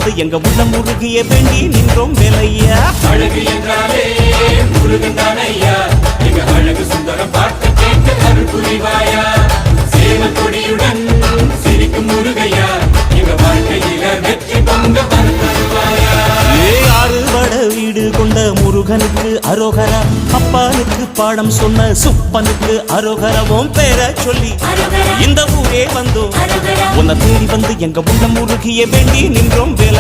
வந்து எங்க உள்ளம் முருகிய வேண்டி நின்றோம் வேலையா. அழகு என்றாலே முருகன் தானையா, எங்க அழகு சுந்தரம் பார்த்து கேட்டு அருள் புரிவாயா. சேவல் கொடியுடன் சிரிக்கும் முருகையா, எங்க வாழ்க்கையில வெற்றி பொங்க தருவாயா. ஆறுபட வீடு கொண்ட முருகனுக்கு அரோகரா, அப்பானுக்கு பாடம் சொன்ன சுப்பனுக்கு அரோகரவும் பேர சொல்லி இந்த ஊரே வந்தோம் உன்னை தேடி வந்து எங்க உள்ளம் முருகிய வேண்டி நின்றோம் வேலை.